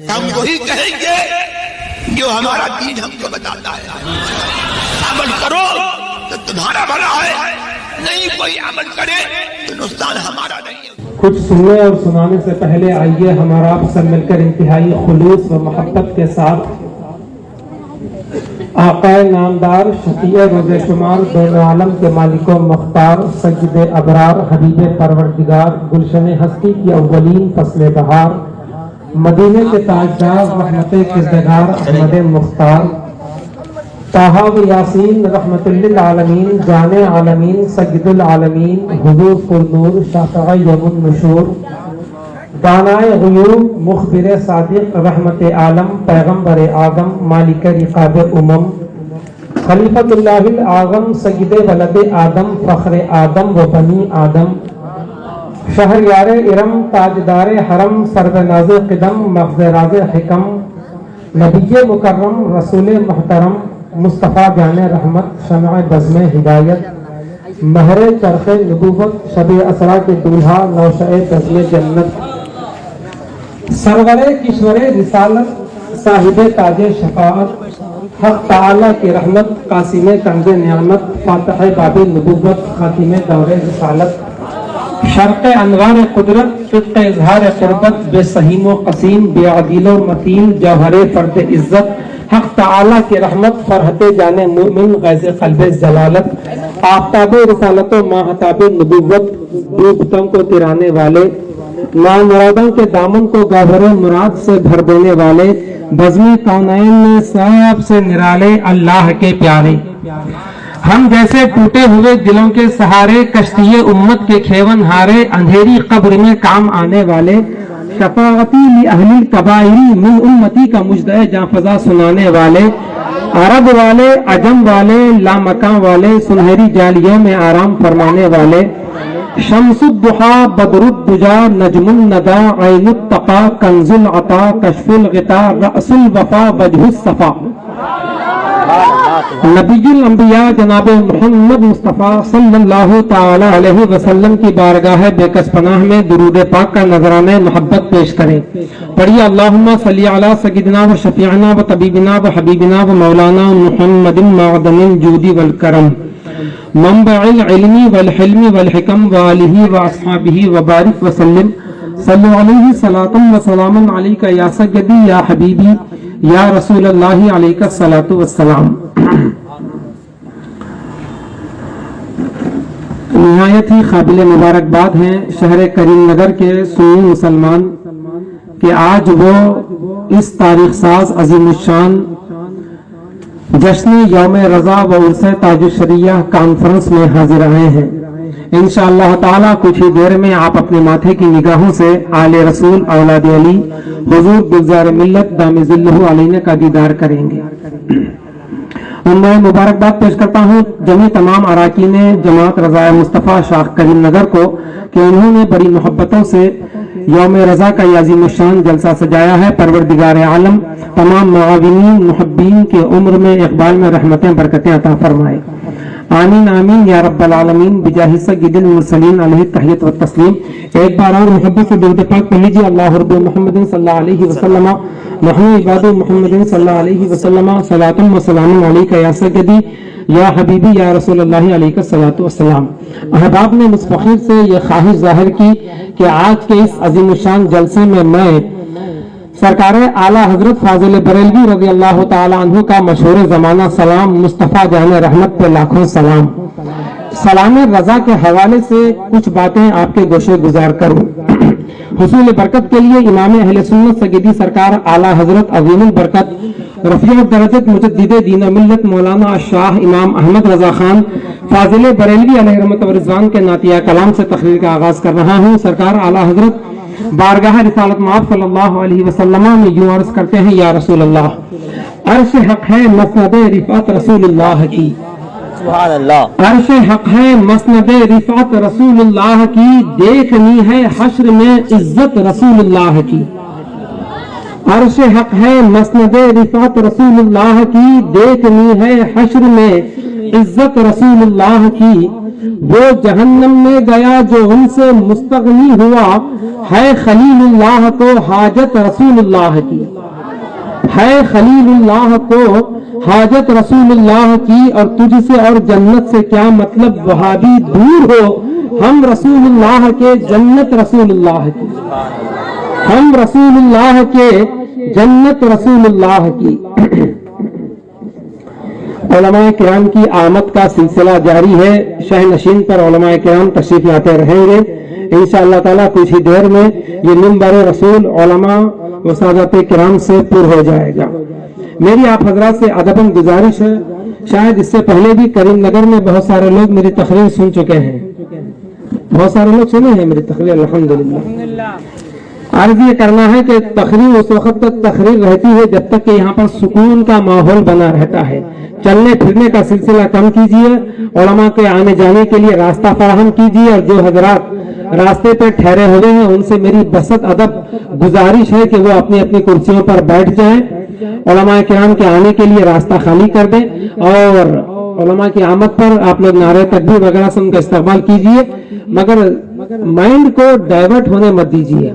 ہم وہی کہیں گے جو ہمارا دین ہم کو بتاتا ہے. عمل کرو تو تمہارا بھلا ہے، نہیں کوئی عمل کرے تو نقصان ہمارا نہیں ہے. کچھ سننے اور سنانے سے پہلے آئیے ہمارا آپ سب مل کر انتہائی خلوص و محبت کے ساتھ آقا نامدار شفیع روز شمار دونوں عالم کے مالک و مختار سید ابرار حبیب پروردگار گلشن ہستی کی اولین فصل بہار مدینے کے تاجدار رحمت کردگار احمد مختار طٰہٰ و یاسین رحمت للعالمین جان عالمین سید العالمین حضور پرنور شافع یوم النشور دانائے غیوب مخبر صادق رحمت عالم پیغمبر اعظم مالک رقاب امم خلیفۃ اللہ الاعظم سید ولد آدم فخر آدم و بنی آدم شہریار ارم تاجدار حرم سروناز قدم مغز راز حکم نبی مکرم رسول محترم مصطفیٰ جان رحمت شمع بزم ہدایت مہر چرخ نبوت شب اسرا کے دولہا نوشہ بزم جنت سرور کشور رسالت صاحب تاج شفاعت حق تعالی کی رحمت قاسم کنز نعمت فاتح باب نبوت خاتم دور رسالت شرق انوار قدرت فقہ اظہار قربت بے سہیم و قسیم بے عدیل و متین جوہر فرد عزت حق تعالی کی رحمت فرحت جان مومن غیظ قلب جلالت آفتاب رسالت و ماہتاب نبوت ڈوبتوں کو ترانے والے نامرادوں کے دامن کو گوہر مراد سے بھر دینے والے بزمی کونین میں سب سے نرالے اللہ کے پیارے ہم جیسے ٹوٹے ہوئے دلوں کے سہارے کشتی امت کے کھیون ہارے اندھیری قبر میں کام آنے والے شفاعتی لأہل الکبائر من امتی کا مجدہ جاں فضا سنانے والے عرب والے عجم والے لامکان والے سنہری جالیوں میں آرام فرمانے والے شمس الضحا بدر الدجا نجم الندى عین التقا کنز العطا کشف الغطا رأس الوفا وجہ الصفا نبی الانبیاء جناب محمد مصطفیٰ صلی اللہ تعالی علیہ وسلم کی بارگاہ بے کس پناہ میں درود پاک کا نذرانہ محبت پیش کریں. پڑھیے اللہم صلی علی سیدنا و شفیعنا و طبیبنا و حبیبنا و مولانا محمد معدن الجود والکرم منبع العلم والحلم والحکم وآلہ واصحابہ وبارک وسلم صلی علیہ صلاۃ و سلام علیک یا سیدی یا حبیبی یا رسول اللہ علیہ الصلاۃ والسلام. نہایت ہی قابل مبارکباد ہیں شہر کریم نگر کے سنی مسلمان کہ آج وہ اس تاریخ ساز عظیم الشان جشن یوم رضا و عرس تاج الشریعہ کانفرنس میں حاضر آئے ہیں. انشاءاللہ تعالی کچھ ہی دیر میں آپ اپنے ماتھے کی نگاہوں سے آل رسول اولاد علی حضور گلزار ملت دام ظلہ علیہ کا دیدار کریں گے. میں مبارکباد پیش کرتا ہوں جمعی تمام اراکین جماعت رضا مصطفیٰ شاخ کریم نگر کو کہ انہوں نے بڑی محبتوں سے یوم رضا کا یہ عظیم الشان جلسہ سجایا ہے. پروردگار عالم تمام معاونین محبین کے عمر میں اقبال میں رحمتیں برکتیں عطا فرمائے. آمین آمین یا رب العالمین بجاہ سید المرسلین علیہ التحیۃ والتسلیم. ایک بار اور محبت سے درود پاک پڑھ لیجیے. اللہ رب محمد صلی اللہ علیہ وسلم نحن عباد محمد صلی اللہ علیہ وسلم صلاۃ و سلام علیک یا سیدی یا حبیبی یا رسول اللہ علیہ الصلاۃ والسلام. احباب نے مجھ فخر سے یہ خواہش ظاہر کی کہ آج کے اس عظیم الشان جلسے میں سرکار اعلیٰ حضرت فاضل بریلوی رضی اللہ تعالی عنہ کا مشہور زمانہ سلام مصطفیٰ جان رحمت پہ لاکھوں سلام سلام رضا کے حوالے سے کچھ باتیں آپ کے گوشے گزار کروں. حصول برکت کے لیے امام اہل سنت سیدی سرکار اعلیٰ حضرت عظیم البرکت رفیع درجت مجدد دین و ملت مولانا شاہ امام احمد رضا خان فاضل بریلوی علیہ رحمت و رضوان کے نعتیہ کلام سے تقریر کا آغاز کر رہا ہوں. سرکار اعلیٰ حضرت بارگاہ رسالت مآب صلی اللہ علیہ وسلم میں یوں عرض کرتے ہیں یا رسول اللہ عرش حق ہے مسند رفعت رسول اللہ کی. سبحان اللہ. عرش حق ہے مسند رفعت رسول اللہ کی دیکھنی ہے حشر میں عزت رسول اللہ کی. عرش حق ہے مسند رفعت رسول اللہ کی دیکھنی ہے حشر میں عزت رسول اللہ کی. وہ جہنم میں گیا جو ان سے مستغنی ہوا، ہے خلیل اللہ کو حاجت رسول اللہ کی، ہے خلیل اللہ کو حاجت رسول اللہ کی، اور تجھ سے اور جنت سے کیا مطلب وہابی دور ہو، ہم رسول اللہ کے جنت رسول اللہ کی، ہم رسول اللہ کے جنت رسول اللہ کی۔ علماء کرام کی آمد کا سلسلہ جاری ہے، شہ نشین پر علماء کرام تشریف لاتے رہیں گے انشاءاللہ تعالیٰ۔ کچھ ہی دیر میں یہ منبر رسول علماء و سادات کرام سے پر ہو جائے گا۔ میری آپ حضرات سے ادباً گزارش ہے، شاید اس سے پہلے بھی کریم نگر میں بہت سارے لوگ میری تقریر سن چکے ہیں، بہت سارے لوگ سنے ہیں میری تقریر الحمدللہ۔ عرض یہ کرنا ہے کہ تقریر اس وقت تک تقریر رہتی ہے جب تک کہ یہاں پر سکون کا ماحول بنا رہتا ہے۔ چلنے پھرنے کا سلسلہ کم کیجیے، علماء کے آنے جانے کے لیے راستہ فراہم کیجیے، اور جو حضرات راستے پہ ٹھہرے ہوئے ہیں ان سے میری بسط ادب گزارش ہے کہ وہ اپنی اپنی کرسیوں پر بیٹھ جائیں، علماء کرام کے آنے کے لیے راستہ خالی کر دیں، اور علماء کی آمد پر آپ لوگ نعرہ تکبیر وغیرہ سے ان کا استقبال کیجیے، مگر مائنڈ کو ڈائیورٹ ہونے مت دیجیے،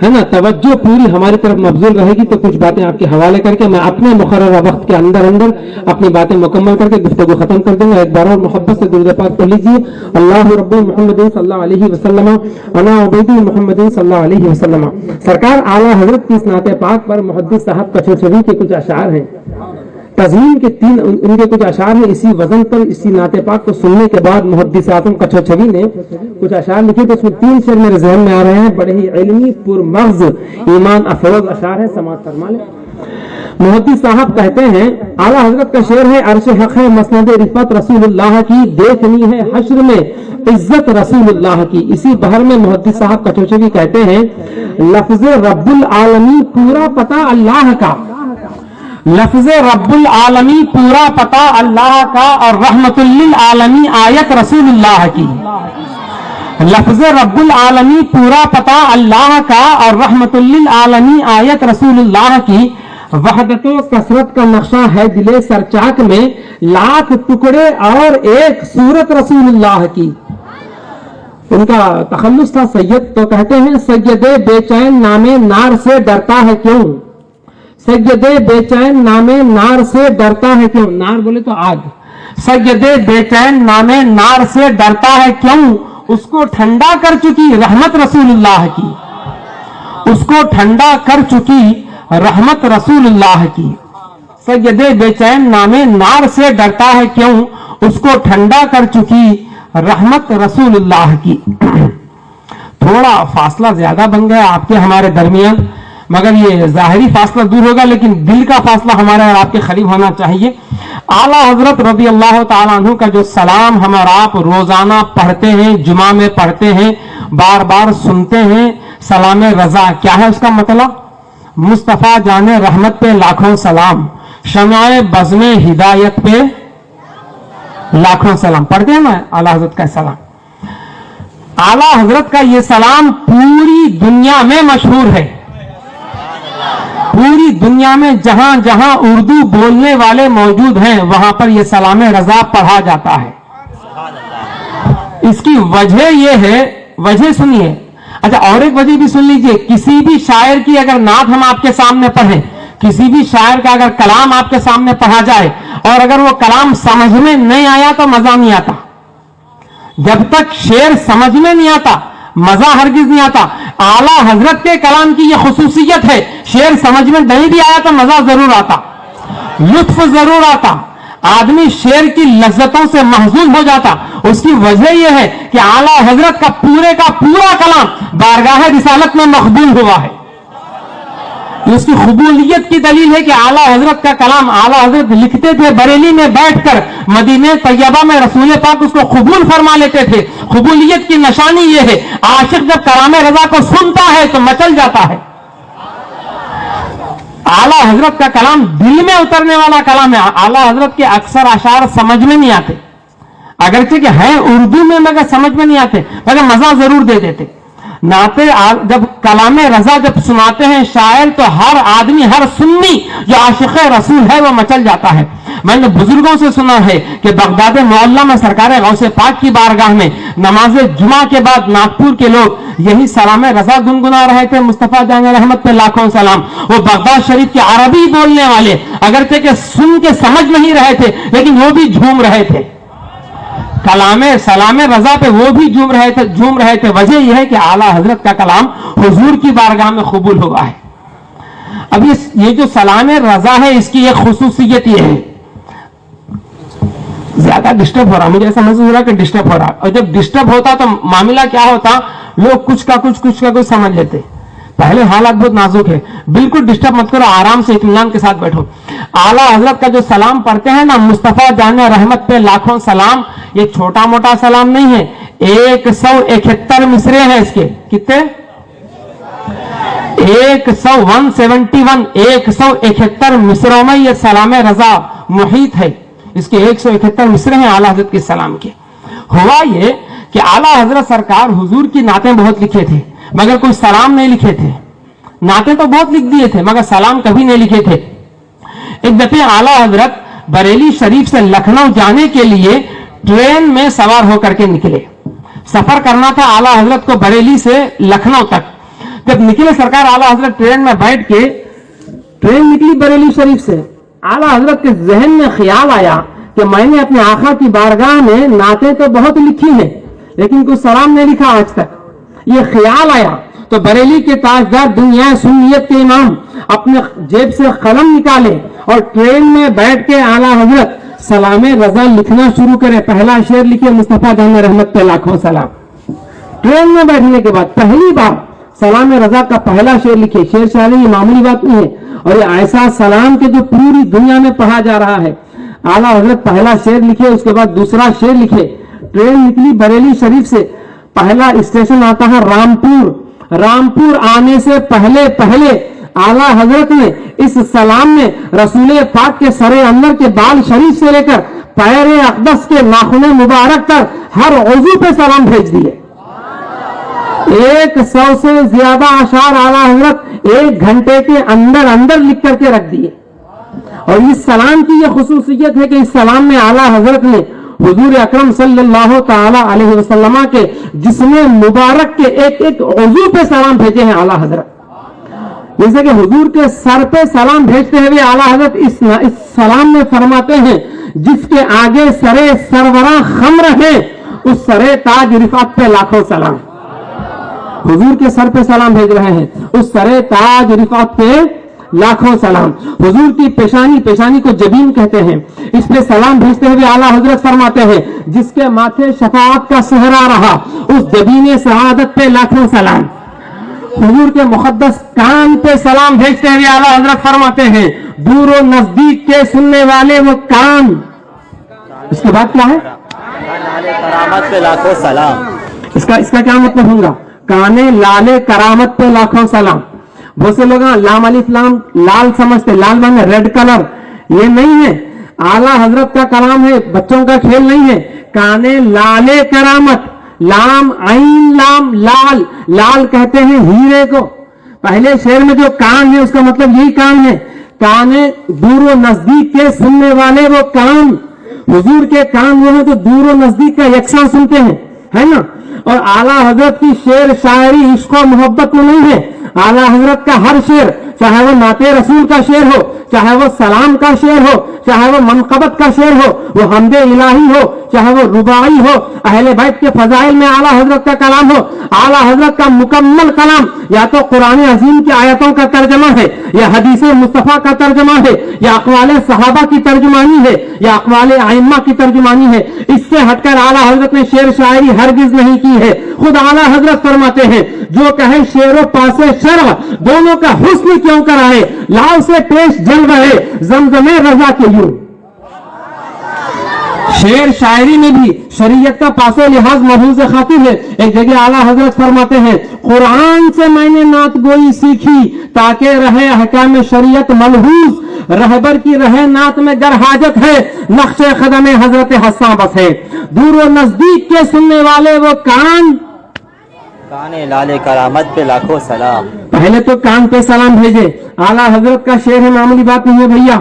ہے نا۔ توجہ پوری ہماری طرف مبذول رہے گی تو کچھ باتیں آپ کے حوالے کر کے میں اپنے مقررہ وقت کے اندر اپنی باتیں مکمل کر کے گفتگو ختم کر دوں گا۔ ایک بار اور محبت سے درود پاک پڑھ لیجیے، اللہ رب محمد صلی اللہ علیہ وسلم انا عبید محمد صلی اللہ علیہ وسلم۔ سرکار اعلیٰ حضرت کی اس نعت پاک پر محدث صاحب کچھوچھوی کے کچھ اشعار ہیں، تزمین کے ان کے کچھ اشعار ہیں۔ اسی وزن پر اسی نعت پاک کو سننے کے بعد محدث اعظم کچھوچھوی نے کچھ اشعار لکھے، تو اس میں 3 شعر میرے ذہن میں آ رہے ہیں، بڑے ہی علمی پرمغز ایمان افروز اشعار ہیں، سماعت فرما لیں۔ محدث صاحب کہتے ہیں، اعلیٰ حضرت کا شعر ہے، عرش حق ہے مسند رفعت رسول اللہ کی، دیکھنی ہے حشر میں عزت رسول اللہ کی۔ اسی بہر میں محدث صاحب کچھوچھوی کہتے ہیں، لفظ رب العالمین پورا پتہ اللہ کا، لفظ رب العالمی پورا پتہ اللہ کا، اور رحمت للعالمین آیت رسول اللہ کی۔ لفظ رب العالمی پورا پتہ اللہ کا، اور رحمت للعالمین آیت رسول اللہ کی۔ وحدت و کثرت کا نقشہ ہے دل سرچاک میں، لاکھ ٹکڑے اور ایک صورت رسول اللہ کی۔ ان کا تخلص تھا سید، تو کہتے ہیں، سید بے چین نام نار سے ڈرتا ہے کیوں، سید بے چین نام نار سے ڈرتا ہے کیوں، نار بولے تو آگ، سید بے چین نام نار سے ڈرتا ہے کیوں، اس کو ٹھنڈا کر چکی رحمت رسول اللہ کی، اس کو ٹھنڈا کر چکی رحمت رسول اللہ کی۔ سید بے چین نام نار سے ڈرتا ہے کیوں، اس کو ٹھنڈا کر چکی رحمت رسول اللہ کی۔ تھوڑا فاصلہ زیادہ بن گیا آپ کے ہمارے درمیان، مگر یہ ظاہری فاصلہ دور ہوگا لیکن دل کا فاصلہ ہمارے اور آپ کے قریب ہونا چاہیے۔ اعلیٰ حضرت رضی اللہ تعالیٰ عنہ کا جو سلام ہم اور آپ روزانہ پڑھتے ہیں، جمعہ میں پڑھتے ہیں، بار بار سنتے ہیں، سلام رضا، کیا ہے اس کا مطلب؟ مصطفیٰ جان رحمت پہ لاکھوں سلام، شمع بزم ہدایت پہ لاکھوں سلام، پڑھتے ہیں نا اعلیٰ حضرت کا سلام۔ اعلیٰ حضرت کا یہ سلام پوری دنیا میں مشہور ہے، پوری دنیا میں جہاں جہاں اردو بولنے والے موجود ہیں وہاں پر یہ سلام رضا پڑھا جاتا ہے۔ اس کی وجہ یہ ہے، وجہ سنیے، اچھا اور ایک وجہ بھی سن لیجئے، کسی بھی شاعر کی اگر نعت ہم آپ کے سامنے پڑھیں، کسی بھی شاعر کا اگر کلام آپ کے سامنے پڑھا جائے اور اگر وہ کلام سمجھ میں نہیں آیا تو مزہ نہیں آتا، جب تک شعر سمجھ میں نہیں آتا مزہ ہرگز نہیں آتا۔ اعلیٰ حضرت کے کلام کی یہ خصوصیت ہے، شعر سمجھ میں نہیں بھی آیا تو مزہ ضرور آتا، لطف ضرور آتا، آدمی شعر کی لذتوں سے محظوظ ہو جاتا۔ اس کی وجہ یہ ہے کہ اعلیٰ حضرت کا پورا کلام بارگاہ رسالت میں مقبول ہوا ہے۔ اس کی قبولیت کی دلیل ہے کہ اعلیٰ حضرت کا کلام اعلیٰ حضرت لکھتے تھے بریلی میں بیٹھ کر، مدینہ طیبہ میں رسول پاک اس کو قبول فرما لیتے تھے۔ قبولیت کی نشانی یہ ہے، عاشق جب کلام رضا کو سنتا ہے تو مچل جاتا ہے۔ اعلیٰ حضرت کا کلام دل میں اترنے والا کلام ہے۔ اعلیٰ حضرت کے اکثر اشعار سمجھ میں نہیں آتے، اگرچہ کہ ہیں اردو میں مگر سمجھ میں نہیں آتے، مگر مزہ ضرور دے دیتے۔ نعتیں جب کلام رضا جب سناتے ہیں شاعر تو ہر آدمی، ہر سنی جو عاشق رسول ہے وہ مچل جاتا ہے۔ میں نے بزرگوں سے سنا ہے کہ بغداد معلیٰ میں سرکار غوث پاک کی بارگاہ میں نماز جمعہ کے بعد ناگپور کے لوگ یہی سلام رضا گنگنا رہے تھے، مصطفیٰ جان رحمت پہ لاکھوں سلام. وہ بغداد شریف کے عربی بولنے والے اگرچہ کہ سن کے سمجھ نہیں رہے تھے لیکن وہ بھی جھوم رہے تھے، کلام سلام رضا پہ وہ بھی جھوم رہے تھے. وجہ یہ ہے کہ اعلیٰ حضرت کا کلام حضور کی بارگاہ میں قبول ہوا ہے. اب یہ جو سلام رضا ہے اس کی ایک خصوصیت یہ ہے، زیادہ ڈسٹرب ہو رہا، مجھے ایسا محسوس ہو رہا کہ ڈسٹرب ہو رہا، اور جب ڈسٹرب ہوتا تو معاملہ کیا ہوتا، لوگ کچھ کا کچھ سمجھ لیتے. پہلے حالات بہت نازک ہے، بالکل ڈسٹرب مت کرو، آرام سے اطمینان کے ساتھ بیٹھو. اعلیٰ حضرت کا جو سلام پڑھتے ہیں نا، مصطفیٰ جان رحمت پہ لاکھوں سلام، یہ چھوٹا موٹا سلام نہیں ہے. 171 مصرے ہیں اس کے. کتنے؟ 171 مصروں میں یہ سلام رضا محیط ہے. اس کے 171 مصرے ہیں اعلیٰ حضرت کے سلام کے. ہوا یہ کہ اعلیٰ حضرت سرکار حضور کی نعتیں بہت لکھے تھے مگر کوئی سلام نہیں لکھے تھے. نعتیں تو بہت لکھ دیے تھے مگر سلام کبھی نہیں لکھے تھے. ایک دفعہ اعلیٰ حضرت بریلی شریف سے لکھنؤ جانے کے لیے ٹرین میں سوار ہو کر کے نکلے. سفر کرنا تھا اعلیٰ حضرت کو بریلی سے لکھنؤ تک. جب نکلے سرکار اعلیٰ حضرت ٹرین میں بیٹھ کے، ٹرین نکلی بریلی شریف سے، اعلیٰ حضرت کے ذہن میں خیال آیا کہ میں نے اپنے آقا کی بارگاہ میں نعتیں تو بہت لکھی ہیں لیکن کوئی سلام نہیں لکھا آج تک. یہ خیال آیا تو بریلی کے تاجدار دنیا سنیت کے امام اپنے جیب سے قلم نکالے اور ٹرین میں بیٹھ کے اعلیٰ حضرت سلام رضا لکھنا شروع کرے. پہلا شعر لکھے مصطفیٰ جان رحمت پہ لاکھوں سلام. ٹرین میں بیٹھنے کے بعد پہلی بار سلام رضا کا پہلا شعر لکھے. شعر شاعری یہ معمولی بات نہیں ہے، اور یہ ایسا سلام کہ جو پوری دنیا میں پڑھا جا رہا ہے. اعلیٰ حضرت پہلا شعر لکھے، اس کے بعد دوسرا شعر لکھے. ٹرین نکلی بریلی شریف سے، پہلا اسٹیشن آتا ہے رامپور. رامپور آنے سے پہلے اعلیٰ حضرت نے اس سلام میں رسول پاک کے سر انور کے بال شریف سے لے کر پیر اقدس کے ناخن مبارک تک ہر عضو پہ سلام بھیج دیے. 100 سے زیادہ اشعار اعلیٰ حضرت 1 گھنٹے کے اندر لکھ کر کے رکھ دیے. اور اس سلام کی یہ خصوصیت ہے کہ اس سلام میں اعلیٰ حضرت نے حضور اکرم صلی اللہ تعالی علیہ وسلم کے جسم مبارک کے ایک عضو پہ سلام بھیجے ہیں اعلیٰ حضرت. جیسے کہ حضور کے سر پہ سلام بھیجتے ہوئے اعلیٰ حضرت اس سلام میں فرماتے ہیں، جس کے آگے سرے سروراں خم رہے اس سرے تاج رفعت پہ لاکھوں سلام. حضور کے سر پہ سلام بھیج رہے ہیں، اس سرے تاج رفعت پہ لاکھوں سلام. حضور کی پیشانی کو جبین کہتے ہیں، اس پہ سلام بھیجتے ہوئے اعلیٰ حضرت فرماتے ہیں، جس کے ماتھے شفاعت کا صحرا رہا اس جبین سعادت پہ لاکھوں سلام. حضور کے مقدس کان پہ سلام بھیجتے ہوئے اعلیٰ حضرت فرماتے ہیں، دور و نزدیک کے سننے والے وہ کان. اس کے بعد کیا ہے؟ کرامت پہ لاکھوں سلام. اس کا کیا مطلب ہوگا؟ کانے لالے کرامت پہ لاکھوں سلام. بہت سے لوگ لام الف لام لال سمجھتے، لال مانے ریڈ کلر، یہ نہیں ہے. اعلیٰ حضرت کا کلام ہے، بچوں کا کھیل نہیں ہے. کانے لالے کرامت، لام عین لام لال، لال کہتے ہیں ہیرے کو. پہلے شعر میں جو کان ہے اس کا مطلب یہی کان ہے. کانے دور و نزدیک کے سننے والے وہ کان. حضور کے کان وہ ہیں جو دور و نزدیک کا یکساں سنتے ہیں، ہے نا. اور اعلیٰ حضرت کی شعر شاعری عشق و محبت میں نہیں ہے. اعلیٰ حضرت کا ہر شعر، چاہے وہ نعت رسول کا شعر ہو، چاہے وہ سلام کا شعر ہو، چاہے وہ منقبت کا شعر ہو، وہ حمد الہی ہو، چاہے وہ رباعی ہو، اہل بیت کے فضائل میں اعلیٰ حضرت کا کلام ہو. اعلیٰ حضرت کا مکمل کلام یا تو قرآن عظیم کی آیتوں کا ترجمہ ہے، یا حدیث مصطفیٰ کا ترجمہ ہے، یا اقوال صحابہ کی ترجمانی ہے، یا اقوال ائمہ کی ترجمانی ہے. اس سے ہٹ کر اعلیٰ حضرت نے شعر شاعری ہرگز نہیں کی ہے. خود اعلیٰ حضرت فرماتے ہیں، جو کہے شعر و پاسے شرع دونوں کا حسن کیوں کرائے، لاؤ سے پیش جل رہے زمزم رضا کے یوں. شعر شاعری میں بھی شریعت کا پاس و لحاظ محفوظ خاطر ہے. ایک جگہ اعلیٰ حضرت فرماتے ہیں، قرآن سے میں نے نعت گوئی سیکھی تاکہ رہے احکام شریعت ملحوظ، رہبر کی رہے نعت میں گر حاجت ہے، نقش قدم حضرت حساں بس ہے. دور و نزدیک کے سننے والے وہ کان، کانے لالے کرامت پہ لاکھوں سلام. پہلے تو کان پہ سلام بھیجے. اعلیٰ حضرت کا شعر ہے، معمولی بات نہیں ہے بھیا.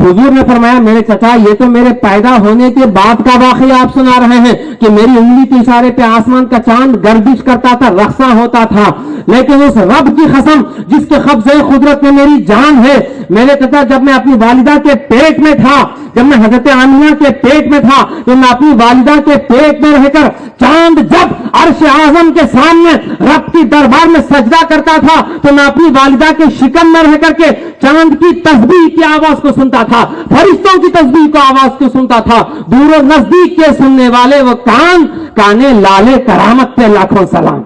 حضور نے فرمایا میرے چچا یہ تو میرے پیدا ہونے کے بعد کا واقعہ آپ سنا رہے ہیں کہ میری انگلی کے اشارے پہ آسمان کا چاند گردش کرتا تھا، رقصاں ہوتا تھا، لیکن اس رب کی قسم جس کے قبضے قدرت میں میری جان ہے، میرے چچا جب میں اپنی والدہ کے پیٹ میں تھا، جب میں حضرت آمینہ کے پیٹ میں تھا، تو میں اپنی والدہ کے پیٹ میں رہ کر چاند جب عرش اعظم کے سامنے رب کی دربار میں سجدہ کرتا تھا تو میں اپنی والدہ کے شکم میں رہ کر کے چاند کی تسبیح کی آواز کو سنتا تھا، فرشتوں کی تسبیح کو آواز کو سنتا تھا، دور و نزدیک کے سننے والے وہ کانے لالے کرامت پہ لاکھوں سلام۔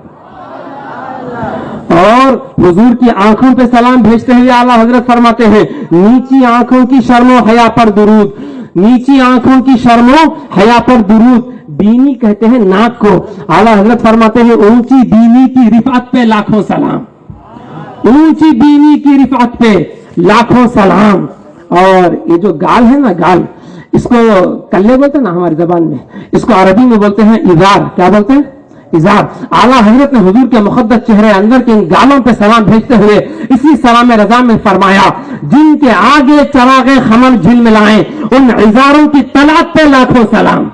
اور حضور کی آنکھوں پہ سلام بھیجتے ہوئے اعلیٰ حضرت فرماتے ہیں نیچی آنکھوں کی شرم و حیا پر درود، نیچی آنکھوں کی شرم و حیا پر درود، بینی کہتے ہیں ناک کو، اعلیٰ حضرت فرماتے ہیں اونچی بینی کی رفعت پہ لاکھوں سلام، اونچی بینی کی رفعت پہ لاکھوں سلام۔ اور یہ جو گال ہے نا، گال، اس کو کلے بولتے ہیں نا ہماری زبان میں، اس کو عربی میں بولتے ہیں ازار، کیا بولتے ہیں؟ ازار۔ اعلیٰ حضرت نے حضور کے مقدس چہرے اندر کے ان گالوں پہ سلام بھیجتے ہوئے اسی سلام رضا میں فرمایا جن کے آگے چراغ خمر جھلملائیں ان ازاروں کی طلعت پہ لاکھوں سلام،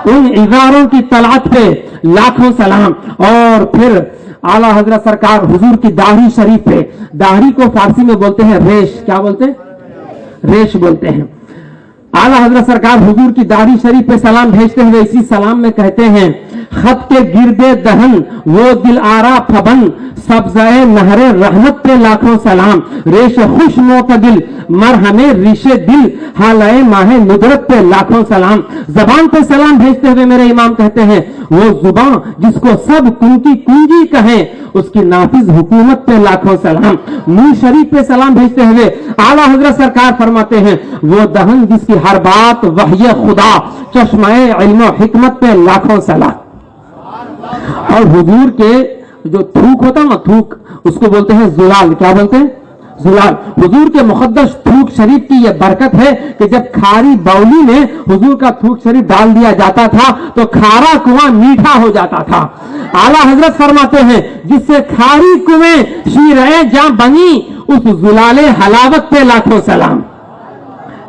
ان ازاروں کی طلعت پہ لاکھوں سلام۔ اور پھر اعلیٰ حضرت سرکار حضور کی داڑھی شریف پہ، داڑھی کو فارسی میں بولتے ہیں ریش، کیا بولتے ہیں؟ ریش بولتے ہیں۔ اعلیٰ حضرت سرکار حضور کی داڑھی شریف پہ سلام بھیجتے ہوئے اسی سلام میں کہتے ہیں خط کے گردے دہن وہ دل آرا پھبن سبزائے نہر رحمت پہ لاکھوں سلام، ریش خوش معتدل مرہمے ریش دل حالائے ماہ ندرت پہ لاکھوں سلام۔ زبان پہ سلام بھیجتے ہوئے میرے امام کہتے ہیں وہ زبان جس کو سب کنکی کنجی کہیں اس کی نافذ حکومت پہ لاکھوں سلام۔ منہ شریف پہ سلام بھیجتے ہوئے اعلیٰ حضرت سرکار فرماتے ہیں وہ دہن جس کی ہر بات وحی خدا چشمہ علم و حکمت پہ لاکھوں سلام۔ اور حضور کے جو تھوک ہوتا نا، تھوک، اس کو بولتے ہیں زلال، کیا بولتے ہیں؟ زلال۔ حضور کے مقدس تھوک شریف کی یہ برکت ہے کہ جب کھاری باولی میں حضور کا تھوک شریف ڈال دیا جاتا تھا تو کھارا کنواں میٹھا ہو جاتا تھا۔ اعلیٰ حضرت فرماتے ہیں جس سے کھاری کنویں شیریں جاں بنی اس زلال حلاوت پہ لاکھوں سلام۔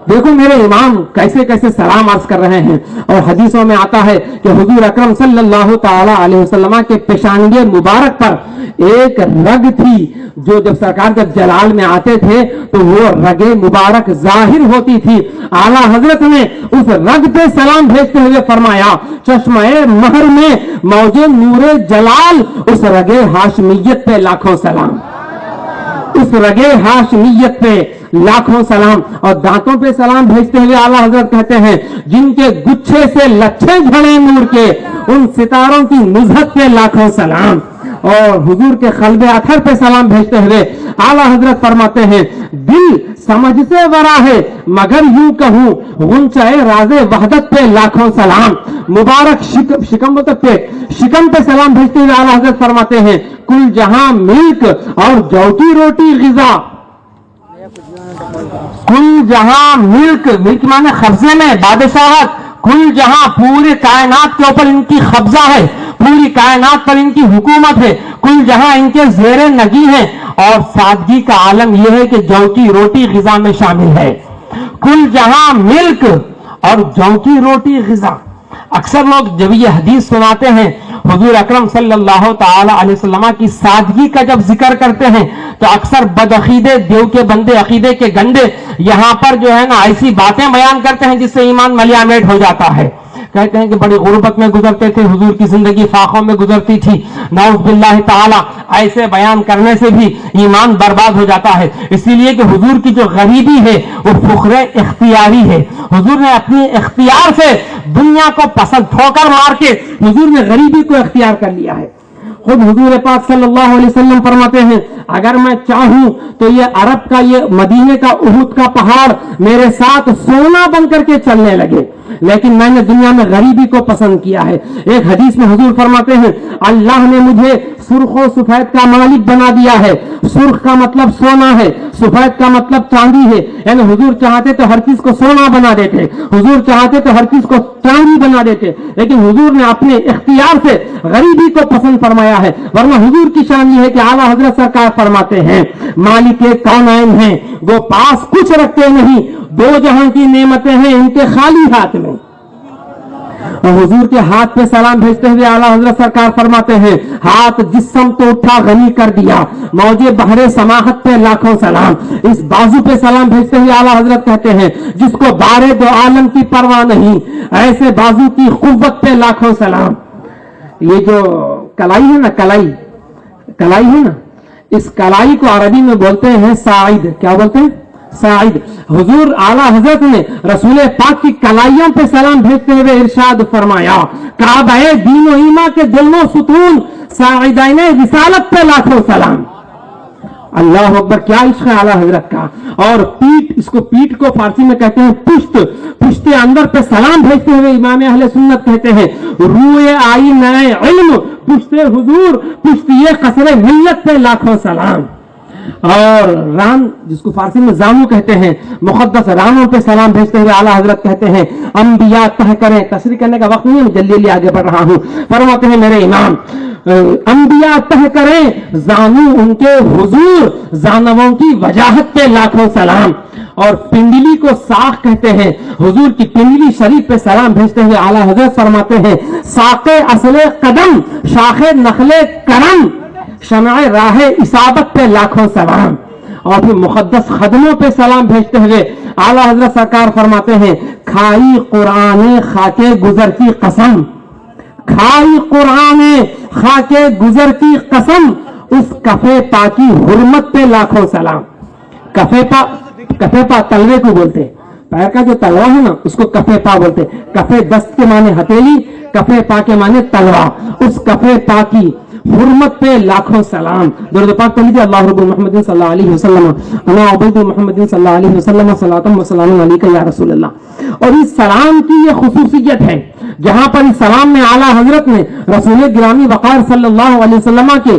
دیکھو میرے امام کیسے کیسے سلام عرض کر رہے ہیں۔ اور حدیثوں میں آتا ہے کہ حضور اکرم صلی اللہ تعالی علیہ وسلم کے پیشانی مبارک پر ایک رگ تھی جو جب سرکار جب جلال میں آتے تھے تو وہ رگ مبارک ظاہر ہوتی تھی۔ اعلیٰ حضرت نے اس رگ پہ سلام بھیجتے ہوئے فرمایا چشمہ مہر میں موج نور جلال اس رگ ہاشمیت پہ لاکھوں سلام، اس رگ ہاشمیت پہ لاکھوں سلام۔ اور دانتوں پہ سلام بھیجتے ہوئے اعلیٰ حضرت کہتے ہیں جن کے گچھے سے لچھے جھڑے نور کے ان ستاروں کی نزہت پہ لاکھوں سلام۔ اور حضور کے قلب اطہر پہ سلام بھیجتے ہوئے اعلیٰ حضرت فرماتے ہیں دل سمجھ سے ورا ہے مگر یوں کہوں غنچہ راز وحدت پہ لاکھوں سلام۔ مبارک شکم پہ شکم پہ سلام بھیجتے ہوئے اعلیٰ حضرت فرماتے ہیں کل جہاں ملک اور جو کی روٹی غذا، کل جہاں ملک، ملک مانے قبضے میں بادشاہت، کل جہاں پورے کائنات کے اوپر ان کی قبضہ ہے، پوری کائنات پر ان کی حکومت ہے، کل جہاں ان کے زیر نگی ہے۔ اور سادگی کا عالم یہ ہے کہ جو کی روٹی غذا میں شامل ہے، کل جہاں ملک اور جو کی روٹی غذا۔ اکثر لوگ جب یہ حدیث سناتے ہیں حضور اکرم صلی اللہ تعالی علیہ وسلم کی سادگی کا جب ذکر کرتے ہیں تو اکثر بدعقیدے دیو کے بندے، عقیدے کے گنڈے یہاں پر جو ہے نا ایسی باتیں بیان کرتے ہیں جس سے ایمان ملیامیٹ ہو جاتا ہے۔ کہتے ہیں کہ بڑی غربت میں گزرتے تھے، حضور کی زندگی فاقوں میں گزرتی تھی، نعوذ باللہ تعالی۔ ایسے بیان کرنے سے بھی ایمان برباد ہو جاتا ہے، اسی لیے کہ حضور کی جو غریبی ہے وہ فخر اختیاری ہے۔ حضور نے اپنی اختیار سے دنیا کو پسند ٹھوکر مار کے حضور نے غریبی کو اختیار کر لیا ہے۔ خود حضور پاک صلی اللہ علیہ وسلم فرماتے ہیں اگر میں چاہوں تو یہ عرب کا، یہ مدینے کا احد کا پہاڑ میرے ساتھ سونا بن کر کے چلنے لگے، لیکن میں نے دنیا میں غریبی کو پسند کیا ہے۔ ایک حدیث میں حضور فرماتے ہیں اللہ نے مجھے سرخ و سفید کا مالک بنا دیا ہے. سرخ کا مطلب سونا ہے, سفید کا مطلب چاندی ہے. یعنی حضور چاہتے تو ہر چیز کو سونا بنا دیتے, حضور چاہتے تو ہر چیز کو چاندی بنا دیتے, لیکن حضور نے اپنے اختیار سے غریبی کو پسند فرمایا ہے. ورنہ حضور کی شان یہ ہے کہ اعلیٰ حضرت سرکار فرماتے ہیں مالک کونین ہیں, وہ پاس کچھ رکھتے نہیں, دو جہاں کی نعمتیں ہیں ان کے خالی ہاتھ میں. اور حضور کے ہاتھ پہ سلام بھیجتے ہوئے اعلیٰ حضرت سرکار فرماتے ہیں ہاتھ جس سمت اٹھا غنی کر دیا, موجے بحر سماحت پہ لاکھوں سلام. اس بازو پہ سلام بھیجتے ہوئے اعلیٰ حضرت کہتے ہیں جس کو بارے دو عالم کی پرواہ نہیں, ایسے بازو کی قوت پہ لاکھوں سلام. یہ جو کلائی ہے نا, کلائی ہے نا, اس کلائی کو عربی میں بولتے ہیں ساعد. کیا بولتے ہیں؟ ساعد. حضور اعلیٰ حضرت نے رسول پاک کی کلائیوں پہ سلام بھیجتے ہوئے ارشاد فرمایا کعبہ دین و ایمان کے دونوں ستون ساعدین رسالت پہ لاکھوں سلام. اللہ اکبر, کیا عشق ہے اعلیٰ حضرت کا. اور پیٹ, اس کو پیٹ کو فارسی میں کہتے ہیں پشت, پشت اندر پہ سلام بھیجتے ہوئے امام اہل سنت کہتے ہیں روئے آئی نئے علم, پشت حضور, پشت یہ قصر ملت پہ لاکھوں سلام. اور ران, جس کو فارسی میں زانو کہتے ہیں, مقدس رانوں پہ سلام بھیجتے ہوئے اعلیٰ حضرت کہتے ہیں انبیاء تہ کریں. تشریح کرنے کا وقت نہیں ہے, میں جلدی آگے بڑھ رہا ہوں. فرماتے ہیں میرے امام انبیاء تہ کریں زانو ان کے حضور, زانووں کی وجاہت پہ لاکھوں سلام. اور پنڈلی کو ساخ کہتے ہیں, حضور کی پنڈلی شریف پہ سلام بھیجتے ہوئے اعلیٰ حضرت فرماتے ہیں ساق اصل قدم, شاخ نخل کرم, شمع راہ اصابت پہ لاکھوں سلام. اور پھر مقدس خدموں پہ سلام بھیجتے ہوئے اعلیٰ حضرت سرکار فرماتے ہیں کھائی قرآن خاکے گزر کی قسم, کھائی قرآن خاکے گزر کی قسم, اس کفے پا کی حرمت پہ لاکھوں سلام. کفے پا تلوے کو بولتے, پیر کا جو تلوا ہے نا اس کو کفے پا بولتے. کفے دست کے معنی ہتھیلی, کفے پا کے معنی تلوا. اس کفے پا کی حرمت پہ لاکھوں سلام. درود پاک پڑھ لیجیے اللہ رب محمد صلی اللہ علیہ وسلم انا عبید محمد صلی اللہ علیہ وسلم صلاۃ و سلام علیک یا رسول اللہ. اور اس سلام کی یہ خصوصیت ہے جہاں پر اس سلام میں اعلیٰ حضرت نے رسول گرامی وقار صلی اللہ علیہ وسلم کے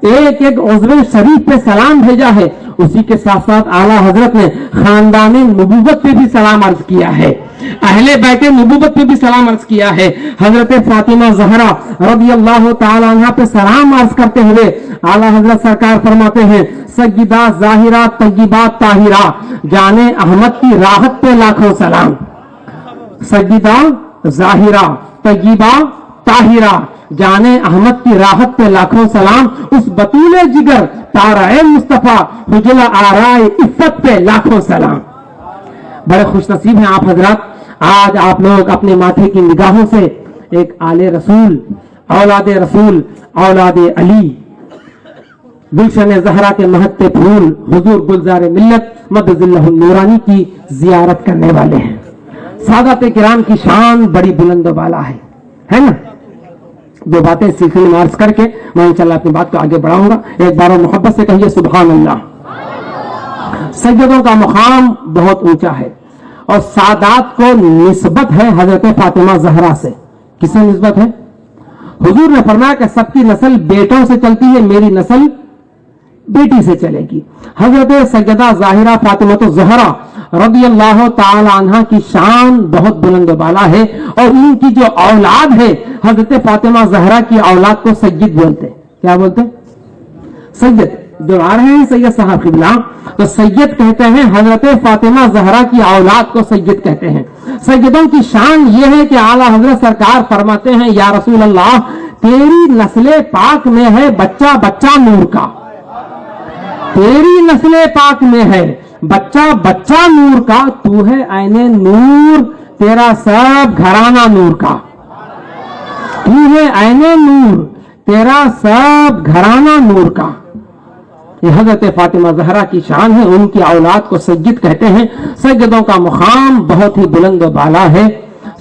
ایک ایک عضو شریف پہ سلام بھیجا ہے, اسی کے ساتھ ساتھ اعلیٰ حضرت نے خاندان نبوت پہ بھی سلام عرض کیا ہے, اہل بیت نبوت پہ بھی سلام عرض کیا ہے. حضرت فاطمہ زہرا رضی اللہ تعالی عنہا پہ سلام عرض کرتے ہوئے اعلیٰ حضرت سرکار فرماتے ہیں سیدہ ظاہرہ طیبہ طاہرہ جان احمد کی راحت پہ لاکھوں سلام. سیدہ ظاہرہ طیبہ طاہرہ جان احمد کی راحت پہ لاکھوں سلام. اس بطول جگر تارہ مصطفیٰ حجلہ آرائے عفت پہ لاکھوں سلام. بڑے خوش نصیب ہیں آپ حضرات, آج آپ لوگ اپنے ماتھے کی نگاہوں سے ایک آل رسول, اولاد علی, گلشن زہرا کے مہتے پھول حضور گلزار ملت مدد اللہ نورانی کی زیارت کرنے والے ہیں. سادات کرام کی شان بڑی بلند و بالا ہے نا. دو باتیں سلسلے میں عرض کر کے میں انشاءاللہ اپنی بات کو آگے بڑھاؤں گا. ایک بار محبت سے کہیے سبحان اللہ. سیدوں کا مقام بہت اونچا ہے اور سادات کو نسبت ہے حضرت فاطمہ زہرا سے. کس سے نسبت ہے؟ حضور نے فرمایا کہ سب کی نسل بیٹوں سے چلتی ہے, میری نسل بیٹی سے چلے گی. حضرت سیدہ ظاہرہ فاطمہ زہرا رضی اللہ تعالی عنہ کی شان بہت بلند و بالا ہے, اور ان کی جو اولاد ہے حضرت فاطمہ زہرا کی اولاد کو سید بولتے. کیا بولتے؟ سید. جو آ رہے ہیں سید صاحب قبلہ, تو سید کہتے ہیں حضرت فاطمہ زہرا کی اولاد کو سید کہتے ہیں. سیدوں کی شان یہ ہے کہ اعلیٰ حضرت سرکار فرماتے ہیں یا رسول اللہ تیری نسل پاک میں ہے بچہ بچہ نور کا, تیری نسل پاک میں ہے بچہ بچہ نور کا, تو ہے عین نور, تیرا سب گھرانہ نور کا, تو ہے عین نور, تیرا سب گھرانہ نور کا. یہ حضرت فاطمہ زہرا کی شان ہے, ان کی اولاد کو سید کہتے ہیں. سیدوں کا مقام بہت ہی بلند و بالا ہے.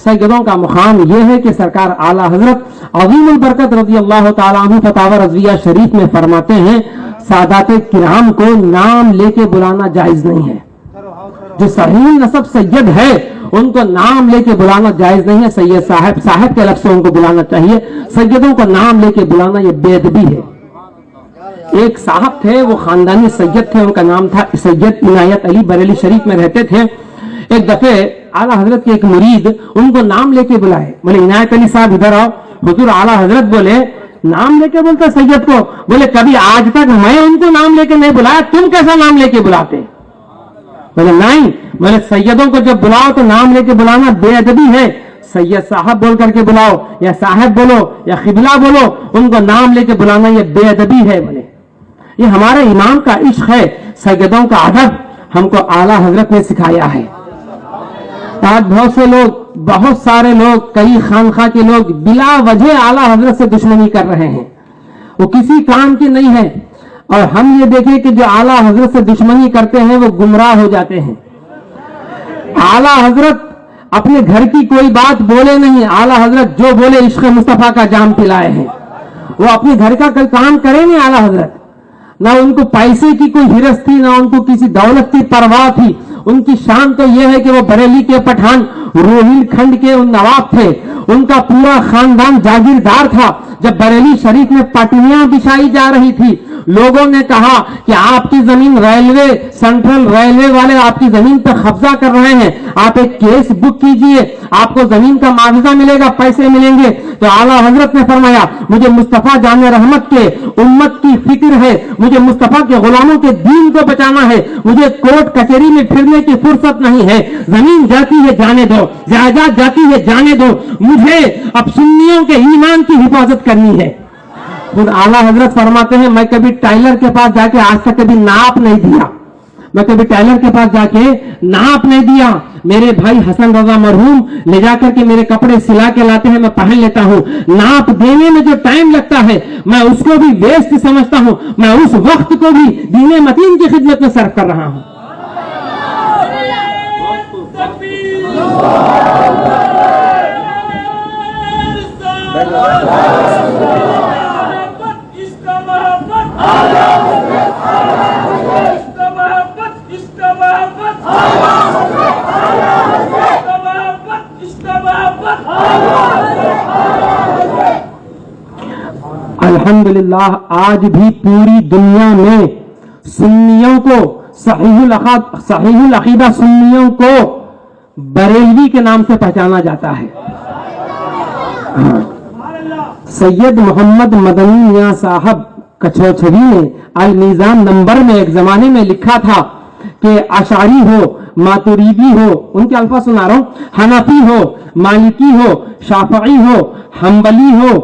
سیدوں کا مقام یہ ہے کہ سرکار اعلیٰ حضرت عظیم البرکت رضی اللہ تعالیٰ عنہ فتاوی رضویہ شریف میں فرماتے ہیں سادات کرام کو نام لے کے بلانا جائز نہیں ہے. جو صحیح نسب سید ہے ان کو نام لے کے بلانا جائز نہیں ہے. سید صاحب کے لفظ سے ان کو بلانا چاہیے. سیدوں کو نام لے کے بلانا یہ بے ادبی ہے. ایک صاحب تھے, وہ خاندانی سید تھے, ان کا نام تھا سید عنایت علی, بریلی شریف میں رہتے تھے. ایک دفعہ اعلیٰ حضرت کے ایک مرید ان کو نام لے کے بلائے, بولے عنایت علی صاحب ادھر آؤ. حضور اعلیٰ حضرت بولے نام لے کے بولتا سید کو؟ بولے کبھی آج تک میں ان کو نام لے کے نہیں بلایا, تم کیسا نام لے کے بلاتے؟ بولے نہیں, بولے سیدوں کو جب بلاؤ تو نام لے کے بلانا بے ادبی ہے. سید صاحب بول کر کے بلاؤ, یا صاحب بولو, یا قبلہ بولو, ان کو نام لے کے بلانا یہ بے ادبی ہے. بولے یہ ہمارے امام کا عشق ہے, سیدوں کا ادب ہم کو اعلیٰ حضرت نے سکھایا ہے. آج بہت سے لوگ, بہت سارے لوگ, کئی خانخواہ کے لوگ بلا وجہ اعلیٰ حضرت سے دشمنی کر رہے ہیں, وہ کسی کام کی نہیں ہے. اور ہم یہ دیکھیں کہ جو اعلیٰ حضرت سے دشمنی کرتے ہیں وہ گمراہ ہو جاتے ہیں. اعلیٰ حضرت اپنے گھر کی کوئی بات بولے نہیں, اعلیٰ حضرت جو بولے عشق مصطفیٰ کا جام پلائے ہیں. وہ اپنے گھر کا کوئی کام کرے نہیں اعلیٰ حضرت, نہ ان کو پیسے کی کوئی ہرس تھی, نہ ان کو کسی دولت کی پرواہ تھی. ان کی شان تو یہ ہے کہ وہ بریلی کے پٹھان روہیل کھنڈ کے نواب تھے, ان کا پورا خاندان جاگیردار تھا. جب بریلی شریف میں پٹیاں بچھائی جا رہی تھی, لوگوں نے کہا کہ آپ کی زمین ریلوے, سینٹرل ریلوے والے آپ کی زمین پہ قبضہ کر رہے ہیں, آپ ایک کیس بک کیجئے, آپ کو زمین کا معاوضہ ملے گا, پیسے ملیں گے. تو اعلیٰ حضرت نے فرمایا مجھے مصطفیٰ جان رحمت کے امت کی فکر ہے, مجھے مصطفیٰ کے غلاموں کے دین کو بچانا ہے, مجھے کورٹ کچہری میں پھرنے کی فرصت نہیں ہے. زمین جاتی ہے جانے دو, جائیداد جاتی ہے جانے دو, مجھے اب سنیوں کے ایمان کی حفاظت کرنی ہے. خود اعلیٰ حضرت فرماتے ہیں میں کبھی ٹائلر کے پاس جا کے آج تک کبھی ناپ نہیں دیا, میں کبھی ٹائلر کے پاس جا کے ناپ نہیں دیا. میرے بھائی حسن رضا مرحوم لے جا کر کے میرے کپڑے سلا کے لاتے ہیں, میں پہن لیتا ہوں. ناپ دینے میں جو ٹائم لگتا ہے میں اس کو بھی ویسٹ سمجھتا ہوں, میں اس وقت کو بھی دین متین کی خدمت میں صرف کر رہا ہوں. الحمدللہ آج بھی پوری دنیا میں سنیوں کو, صحیح العقیدہ سنیوں کو بریلوی کے نام سے پہچانا جاتا ہے. سید محمد مدنی میاں صاحب کچھوچھوی نے المیزان نمبر میں ایک زمانے میں لکھا تھا کہ اشعری ہو, ماتریدی ہو, ان کے الفاظ سنا رہا ہوں, حنفی ہو, مالکی ہو, شافعی ہو, حنبلی ہو,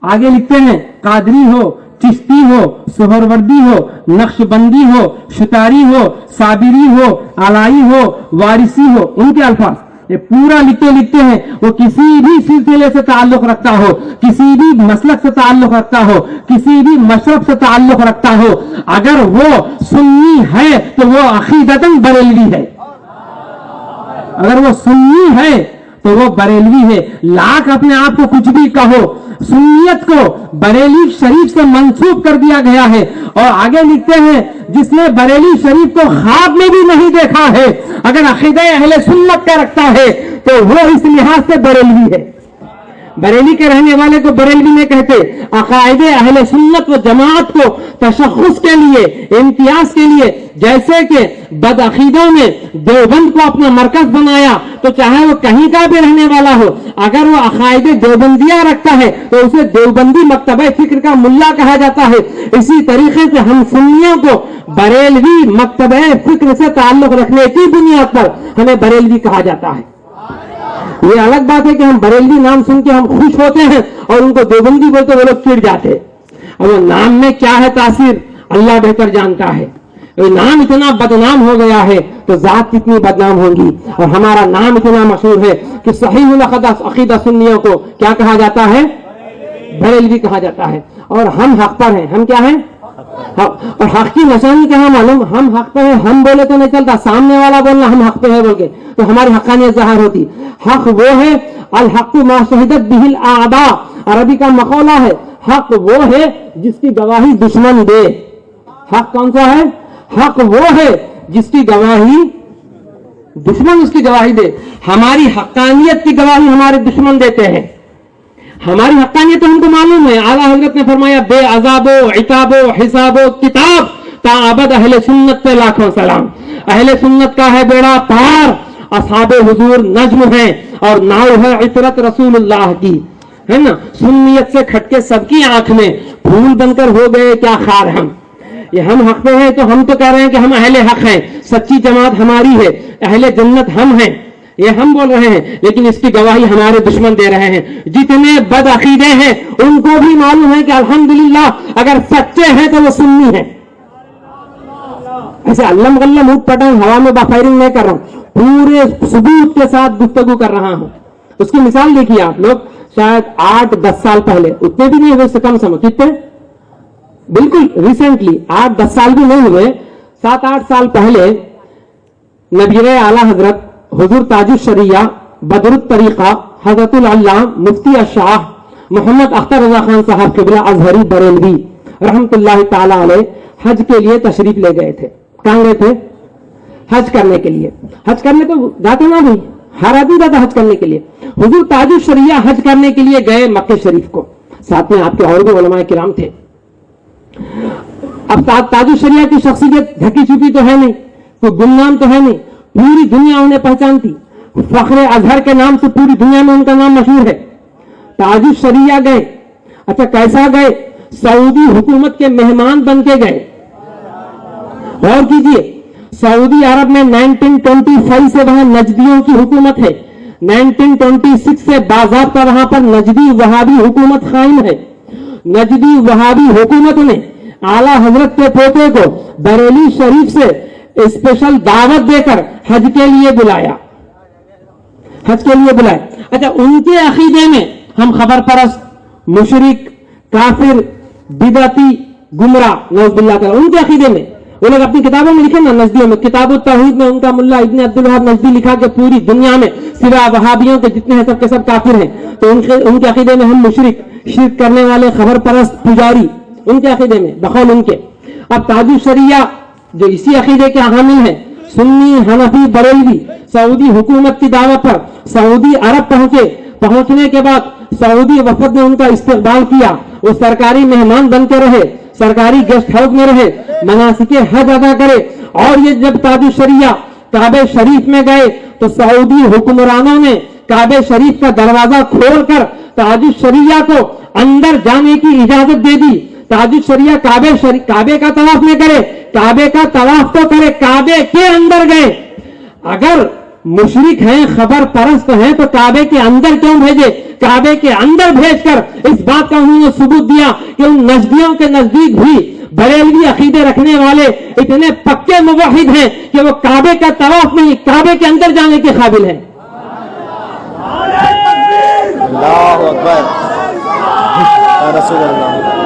آگے لکھتے ہیں قادری ہو, چشتی ہو, سہروردی ہو, نقشبندی ہو, شتاری ہو, صابری ہو, علائی ہو, وارثی ہو, ان کے الفاظ یہ پورا لکھتے ہیں. وہ کسی بھی سلسلے سے تعلق رکھتا ہو, کسی بھی مسلک سے تعلق رکھتا ہو, کسی بھی مشرب سے تعلق رکھتا ہو, اگر وہ سنی ہے تو وہ عقیدتاً بریلوی ہے. اگر وہ سنی ہے تو وہ بریلوی ہے. لاکھ اپنے آپ کو کچھ بھی کہو, سنیت کو بریلی شریف سے منسوب کر دیا گیا ہے. اور آگے لکھتے ہیں جس نے بریلی شریف کو خواب میں بھی نہیں دیکھا ہے, اگر عقیدہ اہل سنت کا رکھتا ہے تو وہ اس لحاظ سے بریلوی ہے. بریلی کے رہنے والے کو بریلوی نہیں کہتے. عقائد اہل سنت و جماعت کو تشخص کے لیے, امتیاز کے لیے, جیسے کہ بدعقیدوں نے دیوبند کو اپنا مرکز بنایا تو چاہے وہ کہیں کا بھی رہنے والا ہو, اگر وہ عقائد دیوبندیہ رکھتا ہے تو اسے دیوبندی مکتبہ فکر کا ملا کہا جاتا ہے. اسی طریقے سے ہم سنیوں کو بریلوی مکتبہ فکر سے تعلق رکھنے کی بنیاد پر ہمیں بریلوی کہا جاتا ہے. یہ الگ بات ہے کہ ہم بریلوی نام سن کے ہم خوش ہوتے ہیں اور ان کو دیوبندی بولتے وہ لوگ چڑ جاتے. اور وہ نام میں کیا ہے تاثیر اللہ بہتر جانتا ہے. نام اتنا بدنام ہو گیا ہے تو ذات کتنی بدنام ہوگی. اور ہمارا نام اتنا مشہور ہے کہ صحیح العقیدہ سنیوں کو کیا کہا جاتا ہے؟ بریلوی کہا جاتا ہے. اور ہم حق پر ہیں. ہم کیا ہیں؟ اور حق کی نشانی کیا ہے معلوم؟ ہم حق پہ ہیں. ہم بولے تو نہیں چلتا, سامنے والا بولنا ہم حق پہ ہے بول کے تو ہماری حقانیت ظاہر ہوتی. حق وہ ہے الحق ما شہدت به الاعداء, عربی کا مقولہ ہے. حق وہ ہے جس کی گواہی دشمن دے. حق کون سا ہے؟ حق وہ ہے جس کی گواہی دشمن اس کی گواہی دے. ہماری حقانیت کی گواہی ہمارے دشمن دیتے ہیں. ہماری حقانیت تو ہم کو معلوم ہے. اعلیٰ حضرت نے فرمایا بے عذاب و عقاب و حساب و کتاب تعبد اہل سنت پہ لاکھوں سلام. اہل سنت کا ہے بیڑا پار, اصحاب حضور نجم ہیں اور ناؤ ہے عطرت رسول اللہ کی, ہے نا. سنیت سے کھٹکے سب کی آنکھ میں, پھول بن کر ہو گئے کیا خار ہم. یہ ہم حق پہ ہیں تو ہم تو کہہ رہے ہیں کہ ہم اہل حق ہیں, سچی جماعت ہماری ہے, اہل جنت ہم ہیں, یہ ہم بول رہے ہیں, لیکن اس کی گواہی ہمارے دشمن دے رہے ہیں. جتنے بد عقیدے ہیں ان کو بھی معلوم ہے کہ الحمدللہ اگر سچے ہیں تو وہ سنی ہیں. ایسے علم غلم اٹھ پٹنگ ہوا میں فائرنگ نہیں کر رہا ہوں, پورے ثبوت کے ساتھ گفتگو کر رہا ہوں. اس کی مثال دیکھیے آپ لوگ, شاید 8-10 سال پہلے, اتنے بھی نہیں ہوئے, اس سے کم سمجھ, کتنے, بالکل ریسنٹلی 8-10 سال بھی نہیں ہوئے, 7-8 سال پہلے نبی اعلیٰ حضرت حضور تاج الشریعہ بدر الطریقہ حضرت العلامہ مفتی الشاہ محمد اختر رضا خان صاحب قبلہ ازہری بریلوی رحمت اللہ تعالی علیہ حج کے لیے تشریف لے گئے تھے. کہاں گئے تھے؟ حج کرنے کے لیے. حج کرنے تو جاتے نا بھائی, ہر آدمی جاتا حج کرنے کے لیے. حضور تاج الشریعہ حج کرنے کے لیے گئے مکہ شریف کو, ساتھ میں آپ کے اور بھی علماء کرام تھے. اب تاج الشریعہ کی شخصیت ڈھکی چھپی تو ہے نہیں, کوئی گمنام تو ہے نہیں, پوری دنیا انہیں پہچانتی, فخر ازہر کے نام سے پوری دنیا میں ان کا نام مشہور ہے. تاج الشریعہ گئے. اچھا کیسا گئے؟ سعودی حکومت کے مہمان بن کے گئے. غور کیجئے, سعودی عرب میں 1925 سے وہاں نجدیوں کی حکومت ہے. 1926 سے باضابطہ وہاں پر نجدی وہابی حکومت قائم ہے. نجدی وہابی حکومت نے اعلیٰ حضرت کے پوتے کو بریلی شریف سے اسپیشل دعوت دے کر حج کے لیے بلایا. حج کے لیے بلایا. اچھا ان کے عقیدے میں ہم خبر پرست, مشرک, کافر, بدعتی, گمراہ, نعوذ باللہ تعالی, ان کے عقیدے میں وہ لوگ اپنی کتابوں میں لکھے نا, نجدیوں میں, کتاب التوحید میں ان کا ملا ابن عبدالوہاب نجدی لکھا کہ پوری دنیا میں سوا وہابیوں کے جتنے ہیں سب کے سب کافر ہیں. تو ان کے عقیدے میں ہم مشرک, شرک کرنے والے, خبر پرست, پجاری, ان کے عقیدے میں بقول ان کے. اب تاج الشریعہ جو اسی عقیدے کے حامل ہیں, سنی, حنفی, بریلوی, سعودی حکومت کی دعوت پر سعودی عرب پہنچے. پہنچنے کے بعد سعودی وفد نے ان کا استقبال کیا. وہ سرکاری مہمان بن کے رہے, سرکاری گیسٹ ہاؤس میں رہے, مناسک حج ادا کرے. اور یہ جب تاج الشریعہ کعبہ شریف میں گئے تو سعودی حکمرانوں نے کعبہ شریف کا دروازہ کھول کر تاج الشریعہ کو اندر جانے کی اجازت دے دی. تاج الشریعہ کعبے کا طواف نہ کرے, کعبے کا طواف تو کرے, کعبے کے اندر گئے. اگر مشرک ہیں, خبر پرست ہیں, تو کعبے کے اندر کیوں بھیجے؟ کعبے کے اندر بھیج کر اس بات کا انہوں نے ثبوت دیا کہ ان نجدیوں کے نزدیک بھی بریلوی عقیدے رکھنے والے اتنے پکے موحد ہیں کہ وہ کعبے کا طواف نہیں, کعبے کے اندر جانے کے قابل ہیں. اللہ اکبر رسول اللہ.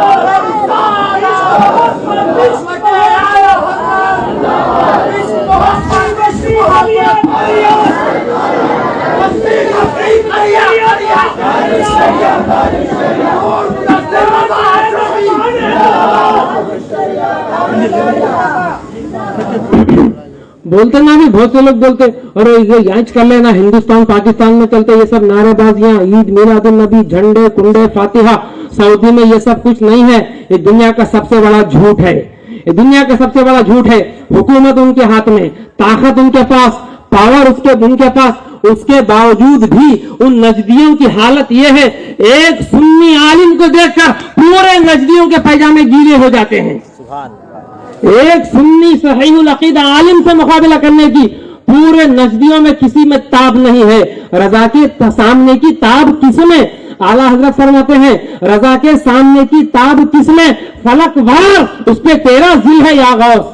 بولتے نا بھی بہت سے لوگ بولتے, اور یہاں کر لینا, ہندوستان پاکستان میں چلتے یہ سب نعرے بازیاں, عید میلاد النبی, جھنڈے, کنڈے, فاتحہ. سعودی میں یہ سب کچھ نہیں ہے. یہ دنیا کا سب سے بڑا جھوٹ ہے. یہ دنیا کا سب سے بڑا جھوٹ ہے. حکومت ان کے ہاتھ میں, طاقت ان کے پاس, پاور ان کے پاس. اس کے باوجود بھی ان نجدیوں کی حالت یہ ہے, ایک سنی عالم کو دیکھ کر پورے نجدیوں کے پیجامے گیلے ہو جاتے ہیں. ایک سنی صحیح العقیدہ عالم سے مقابلہ کرنے کی پورے نجدیوں میں کسی میں تاب نہیں ہے. رضا کے سامنے کی تاب کس میں؟ اعلیٰ حضرت فرماتے ہیں رضا کے سامنے کی تاب کس میں؟ فلک وار, اس پہ تیرا ذل ہے یا غوث.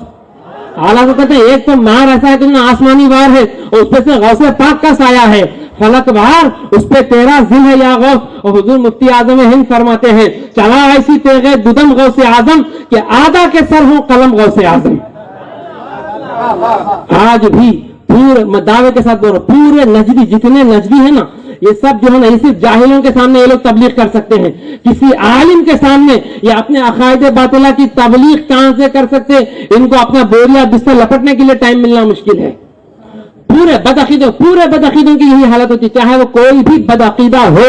اعلیٰ حضرت کہتے ہیں ایک تو مار ایسا ہے کہ آسمانی وار ہے, اور اس پہ سے غوث پاک کا سایہ ہے. فلک وار, اس پہ تیرا ذل ہے یا غوث. اور حضور مفتی اعظم ہند فرماتے ہیں چلا ایسی تیغ ددم غوث اعظم کہ آدھا کے سر ہوں قلم غوث اعظم. آج بھی پورے دعوے کے ساتھ بولو, پورے نجدی جتنے نجدی ہیں نا, یہ سب جو ہے نا, یہ صرف جاہلوں کے سامنے یہ لوگ تبلیغ کر سکتے ہیں. کسی عالم کے سامنے یا اپنے عقائد باطلہ کی تبلیغ کہاں سے کر سکتے؟ ان کو اپنا بوریا بستر لپٹنے کے لیے ٹائم ملنا مشکل ہے. پورے بدعقیدوں کی یہی حالت ہوتی ہے, چاہے وہ کوئی بھی بدعقیدہ ہو.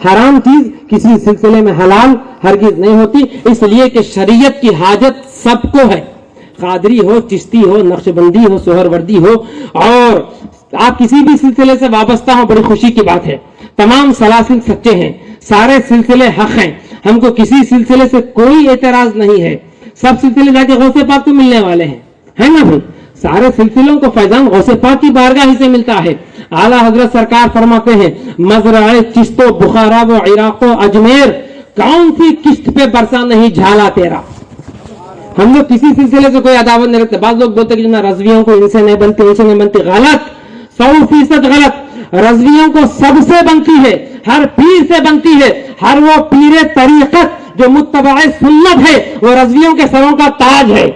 حرام چیز کسی سلسلے میں حلال ہرگز نہیں ہوتی، اس لیے کہ شریعت کی حاجت سب کو ہے، قادری ہو، چشتی ہو، نقشبندی ہو، سہروردی ہو، اور آپ کسی بھی سلسلے سے وابستہ ہوں، بڑی خوشی کی بات ہے۔ تمام سلاسل سچے ہیں، سارے سلسلے حق ہیں، ہم کو کسی سلسلے سے کوئی اعتراض نہیں ہے، سب سلسلے جا کے غوث پاک کو ملنے والے ہیں، ہے نا بھائی؟ سارے سلسلوں کو فیضان غوث پاک کی بارگاہ ہی سے ملتا ہے۔ اعلیٰ حضرت سرکار فرماتے ہیں مزرعہ چشت و بخارا و عراق و اجمیر، کون سی کشت پہ برسا نہیں جھالا تیرا۔ ہم لوگ کسی سلسلے سے کوئی عداوت نہیں رکھتے۔ بعض لوگ بولتے کہ میں رضویوں کو ان سے نہیں بنتی، ان سے نہیں بنتی، غلط، 100% غلط۔ رضویوں کو سب سے بنتی ہے، ہر پیر سے بنتی ہے، ہر وہ پیر طریقت جو متبع سنت ہے وہ رضویوں کے سروں کا تاج ہے،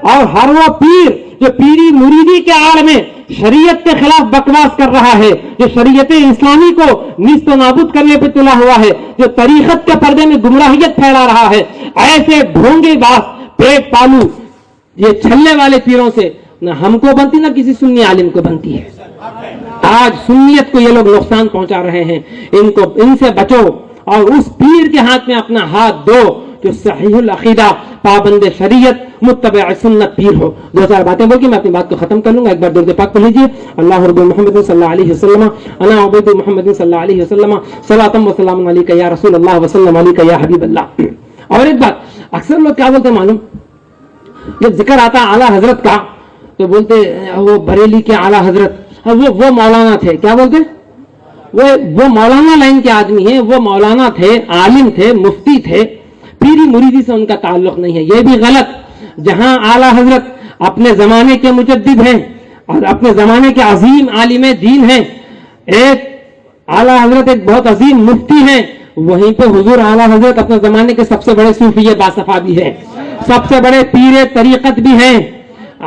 اور ہر وہ پیر جو پیری مریدی کے آڑ میں شریعت کے خلاف بکواس کر رہا ہے، جو شریعت اسلامی کو نیست و نابود کرنے پہ تلا ہوا ہے، جو طریقت کے پردے میں گمراہیت پھیلا رہا ہے، ایسے ڈھونگے باز پیٹ پالو یہ چھلے والے پیروں سے نہ ہم کو بنتی نہ کسی سنی عالم کو بنتی ہے۔ آج سنیت کو یہ لوگ نقصان پہنچا رہے ہیں، ان سے بچو اور اس پیر کے ہاتھ میں اپنا ہاتھ دو جو صحیح العقیدہ، پابند شریعت، متبع سنت پیر ہو۔ 2 باتیں بول کے میں اپنی بات کو ختم کر لوں گا۔ ایک بار درود پاک پڑھ لیجیے۔ اللہ رب محمد صلی اللہ علیہ وسلم، انا عبید محمد صلی اللہ علیہ وسلم، صلاۃ و سلام علیک یا رسول اللہ وسلم علیک یا حبیب اللہ۔ اور ایک بات اکثر لوگ کیا بولتے ہیں معلوم، جب ذکر آتا اعلیٰ حضرت کا تو بولتے وہ بریلی کے اعلیٰ حضرت، وہ مولانا تھے، کیا بولتے؟ وہ مولانا لائن کے آدمی ہیں، وہ مولانا تھے، عالم تھے، مفتی تھے، پیری مریدی سے ان کا تعلق نہیں ہے، یہ بھی غلط۔ جہاں اعلیٰ حضرت اپنے زمانے کے مجدد ہیں اور اپنے زمانے کے عظیم عالم دین ہیں، ایک اعلیٰ حضرت ایک بہت عظیم مفتی ہیں، وہیں پہ حضور اعلیٰ حضرت اپنے زمانے کے سب سے بڑے صوفی باصفا بھی ہیں، سب سے بڑے پیر طریقت بھی ہیں۔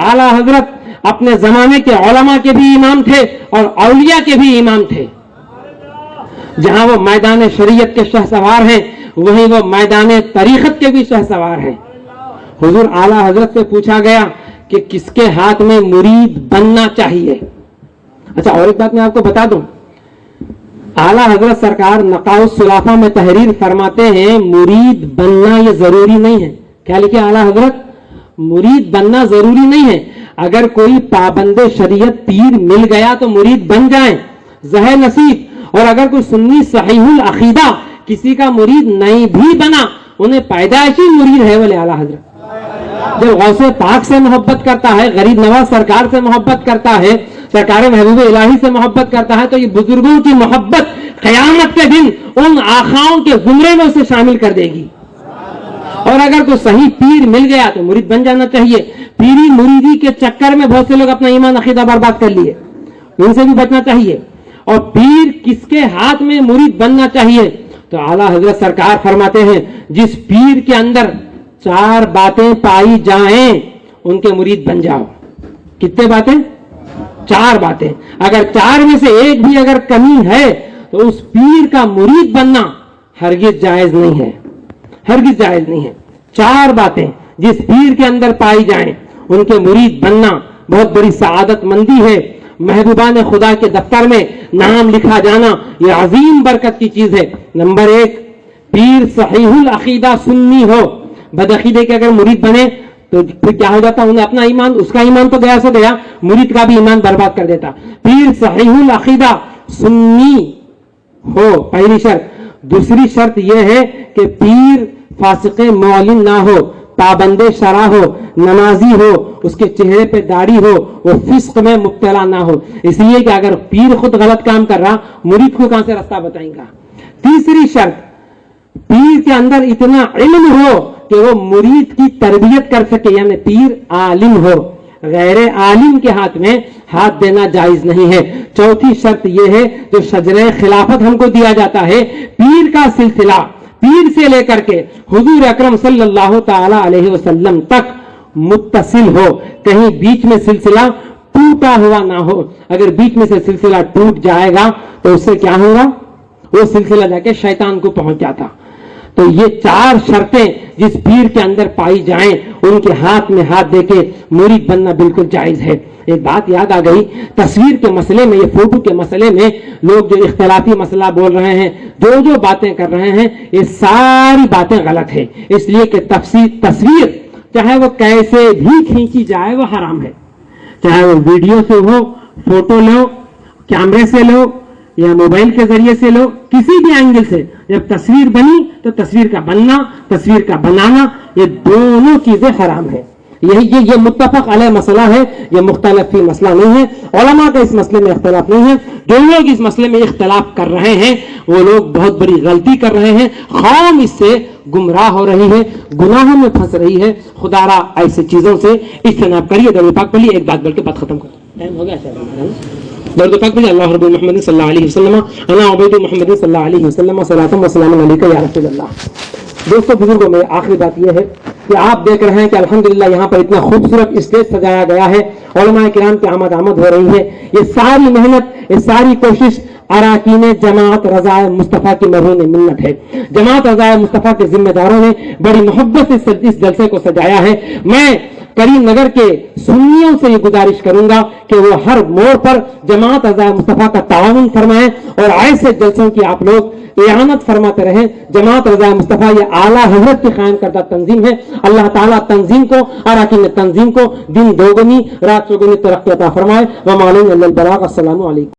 اعلیٰ حضرت اپنے زمانے کے علماء کے بھی امام تھے اور اولیاء کے بھی امام تھے۔ جہاں وہ میدان شریعت کے شہ سوار ہیں، وہیں وہ میدان طریقت کے بھی شہ سوار ہیں۔ حضور اعلیٰ حضرت سے پوچھا گیا کہ کس کے ہاتھ میں مرید بننا چاہیے۔ اچھا اور ایک بات میں آپ کو بتا دوں، اعلیٰ حضرت سرکار نقاء الصلافہ میں تحریر فرماتے ہیں مرید بننا یہ ضروری نہیں ہے۔ کیا لکھے اعلیٰ حضرت؟ مرید بننا ضروری نہیں ہے، اگر کوئی پابند شریعت پیر مل گیا تو مرید بن جائیں، ظاہر نصیب، اور اگر کوئی سنی صحیح العقیدہ کسی کا مرید نہیں بھی بنا، انہیں پیدائشی مرید ہے ولی اعلیٰ حضرت۔ جب غوث پاک سے محبت کرتا ہے، غریب نواز سرکار سے محبت کرتا ہے، سرکار محبوب الہی سے محبت کرتا ہے، تو یہ بزرگوں کی محبت قیامت کے دن ان آقاؤں کے زمرے میں اسے شامل کر دے گی۔ اور اگر کوئی صحیح پیر مل گیا تو مرید بن جانا چاہیے۔ پیری مریدی کے چکر میں بہت سے لوگ اپنا ایمان عقیدہ برباد کر لیے، ان سے بھی بچنا چاہیے۔ اور پیر کس کے ہاتھ میں مرید بننا چاہیے؟ تو اعلیٰ حضرت سرکار فرماتے ہیں جس پیر کے اندر 4 باتیں پائی جائیں ان کے مرید بن جاؤ۔ کتنے باتیں؟ 4 باتیں۔ اگر 4 میں سے ایک بھی اگر کمی ہے تو اس پیر کا مرید بننا ہرگز جائز نہیں ہے، ہرگز جائز نہیں ہے۔ 4 باتیں جس پیر کے اندر پائی جائیں ان کے مرید بننا بہت بڑی سعادت مندی ہے۔ محبوبان خدا کے دفتر میں نام لکھا جانا یہ عظیم برکت کی چیز ہے۔ نمبر 1، پیر صحیح العقیدہ سنی ہو۔ بدعقیدے کے اگر مرید بنے تو پھر کیا ہو جاتا، انہیں اپنا ایمان، اس کا ایمان تو گیا سو گیا، مرید کا بھی ایمان برباد کر دیتا۔ پیر صحیح العقیدہ سنی ہو، پہلی شرط۔ دوسری شرط یہ ہے کہ پیر فاسق معلن نہ ہو، پابند شرع ہو، نمازی ہو، اس کے چہرے پہ داڑھی ہو، وہ فسق میں مبتلا نہ ہو، اس لیے کہ اگر پیر خود غلط کام کر رہا مرید کو کہاں سے راستہ بتائیں گا۔ تیسری شرط، پیر کے اندر اتنا علم ہو کہ وہ مرید کی تربیت کر سکے، یعنی پیر عالم ہو، غیر عالم کے ہاتھ میں ہاتھ دینا جائز نہیں ہے۔ چوتھی شرط یہ ہے جو شجرہ خلافت ہم کو دیا جاتا ہے، پیر کا سلسلہ پیر سے لے کر کے حضور اکرم صلی اللہ تعالی علیہ وسلم تک متصل ہو، کہیں بیچ میں سلسلہ ٹوٹا ہوا نہ ہو۔ اگر بیچ میں سے سلسلہ ٹوٹ جائے گا تو اس سے کیا ہوگا، وہ سلسلہ جا کے شیطان کو پہنچ جاتا۔ تو یہ 4 شرطیں جس پیر کے اندر پائی جائیں ان کے ہاتھ میں ہاتھ دے کے مرید بننا بالکل جائز ہے۔ ایک بات یاد آ گئی, تصویر کے مسئلے میں, یہ فوٹو کے مسئلے میں لوگ جو اختلافی مسئلہ بول رہے ہیں, جو باتیں کر رہے ہیں, یہ ساری باتیں غلط ہے. اس لیے کہ تصویر چاہے وہ کیسے بھی کھینچی جائے وہ حرام ہے, چاہے وہ ویڈیو سے ہو, فوٹو لو, کیمرے سے لو یا موبائل کے ذریعے سے لو, کسی بھی اینگل سے. جب تصویر بنی تو تصویر کا بننا, تصویر کا بنانا, یہ دونوں چیزیں حرام ہیں. یہ متفق علیہ مسئلہ ہے, یہ مختلف فی مسئلہ نہیں ہے. علماء کا اس مسئلے میں اختلاف نہیں ہے. جو لوگ اس مسئلے میں اختلاف کر رہے ہیں وہ لوگ بہت بڑی غلطی کر رہے ہیں. قوم اس سے گمراہ ہو رہی ہے, گناہوں میں پھنس رہی ہے. خدا را ایسی چیزوں سے اجتناب کریے. درود پاک پڑھیے, ایک بات بول کے بات ختم کر, ٹائم ہو گیا شاید. درود پاک پڑھیے. اللہ رب محمد صلی اللہ علیہ وسلم, انا عبید محمد صلی اللہ علیہ وسلم, صلاۃ و سلام علیک یا رسول اللہ. دوستو بزرگوں, میں آخری بات یہ ہے کہ آپ دیکھ رہے ہیں کہ الحمدللہ یہاں پر اتنا خوبصورت اسٹیج سجایا گیا ہے, علماء کرام کی آمد ہو رہی ہے. یہ ساری محنت, یہ ساری کوشش اراکین جماعت رضائے مصطفیٰ کی مرہون منت ہے. جماعت رضائے مصطفیٰ کے ذمہ داروں نے بڑی محبت سے اس جلسے کو سجایا ہے. میں کریم نگر کے سنیوں سے یہ گزارش کروں گا کہ وہ ہر موڑ پر جماعت رضائے مصطفیٰ کا تعاون فرمائیں اور ایسے جلسوں کی آپ لوگ اعانت فرماتے رہیں. جماعت رضائے مصطفیٰ یہ اعلیٰ حضرت کی قائم کردہ تنظیم ہے. اللہ تعالیٰ تنظیم کو, اراکین تنظیم کو دن دوگنی رات چوگنی ترقی عطا فرمائے. وما علینا الا البلاغ. السلام علیکم.